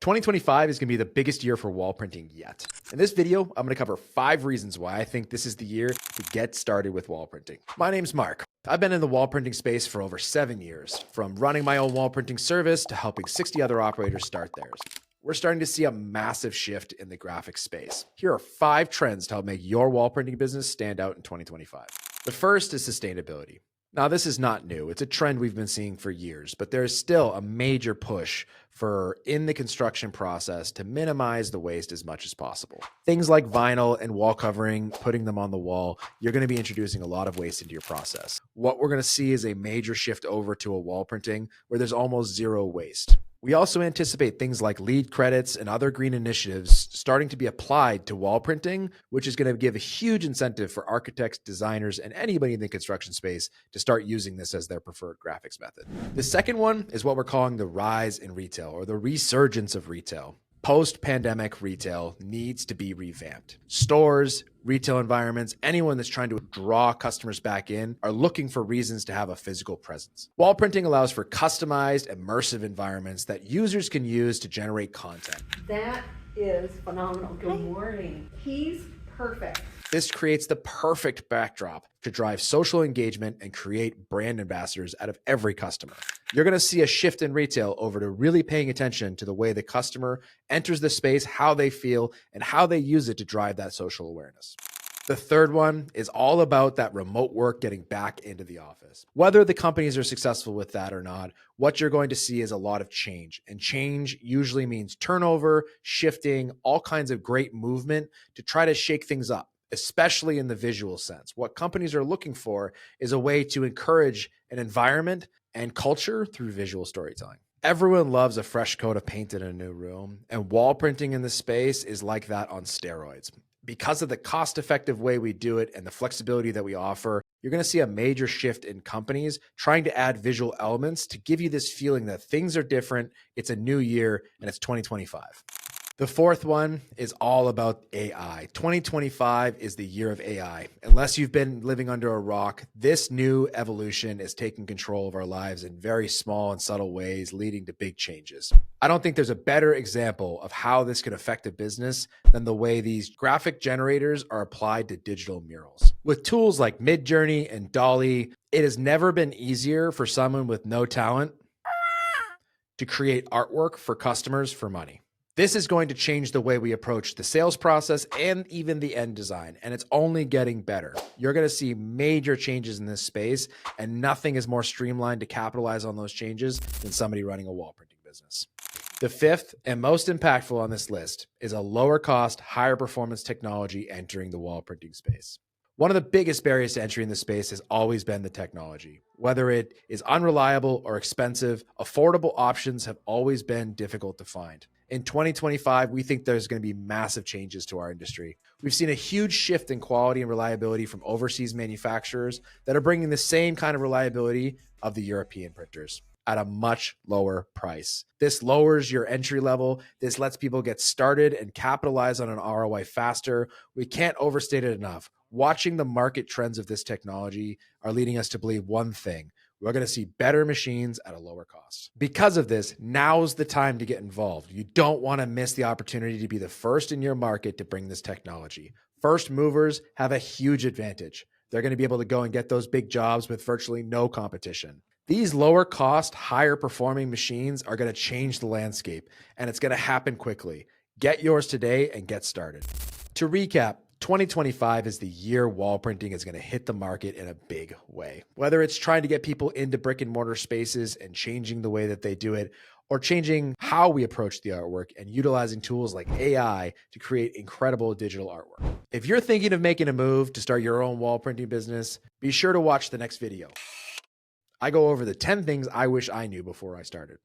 2025 is going to be the biggest year for wall printing yet. In this video, I'm going to cover 5 reasons why I think this is the year to get started with wall printing. My name's Mark. I've been in the wall printing space for over 7 years, from running my own wall printing service to helping 60 other operators start theirs. We're starting to see a massive shift in the graphic space. Here are 5 trends to help make your wall printing business stand out in 2025. The first is sustainability. Now, this is not new. It's a trend we've been seeing for years, but there is still a major push for in the construction process to minimize the waste as much as possible. Things like vinyl and wall covering, putting them on the wall, you're going to be introducing a lot of waste into your process. What we're going to see is a major shift over to a wall printing where there's almost zero waste. We also anticipate things like LEED credits and other green initiatives starting to be applied to wall printing, which is going to give a huge incentive for architects, designers, and anybody in the construction space to start using this as their preferred graphics method. The second one is what we're calling the rise in retail, or the resurgence of retail. Post-pandemic retail needs to be revamped. Stores, retail environments, anyone that's trying to draw customers back in are looking for reasons to have a physical presence. Wall printing allows for customized, immersive environments that users can use to generate content. That is phenomenal. Good morning. He's perfect. This creates the perfect backdrop to drive social engagement and create brand ambassadors out of every customer. You're going to see a shift in retail over to really paying attention to the way the customer enters the space, how they feel, and how they use it to drive that social awareness. The third one is all about that remote work getting back into the office. Whether the companies are successful with that or not, what you're going to see is a lot of change. And change usually means turnover, shifting, all kinds of great movement to try to shake things up, especially in the visual sense. What companies are looking for is a way to encourage an environment and culture through visual storytelling. Everyone loves a fresh coat of paint in a new room, and wall printing in the space is like that on steroids. Because of the cost-effective way we do it and the flexibility that we offer, you're going to see a major shift in companies trying to add visual elements to give you this feeling that things are different, it's a new year, and it's 2025. The fourth one is all about AI. 2025 is the year of AI. Unless you've been living under a rock, this new evolution is taking control of our lives in very small and subtle ways, leading to big changes. I don't think there's a better example of how this can affect a business than the way these graphic generators are applied to digital murals. With tools like Midjourney and Dolly, it has never been easier for someone with no talent to create artwork for customers for money. This is going to change the way we approach the sales process and even the end design, and it's only getting better. You're going to see major changes in this space, and nothing is more streamlined to capitalize on those changes than somebody running a wall printing business. The fifth and most impactful on this list is a lower cost, higher performance technology entering the wall printing space. One of the biggest barriers to entry in this space has always been the technology. Whether it is unreliable or expensive, affordable options have always been difficult to find. In 2025, we think there's going to be massive changes to our industry. We've seen a huge shift in quality and reliability from overseas manufacturers that are bringing the same kind of reliability of the European printers at a much lower price. This lowers your entry level. This lets people get started and capitalize on an ROI faster. We can't overstate it enough. Watching the market trends of this technology are leading us to believe one thing: we're going to see better machines at a lower cost. Because of this, now's the time to get involved. You don't want to miss the opportunity to be the first in your market to bring this technology. First movers have a huge advantage. They're going to be able to go and get those big jobs with virtually no competition. These lower cost, higher performing machines are going to change the landscape, and it's going to happen quickly. Get yours today and get started. To recap, 2025 is the year wall printing is going to hit the market in a big way. Whether it's trying to get people into brick and mortar spaces and changing the way that they do it, or changing how we approach the artwork and utilizing tools like AI to create incredible digital artwork. If you're thinking of making a move to start your own wall printing business, be sure to watch the next video. I go over the 10 things I wish I knew before I started.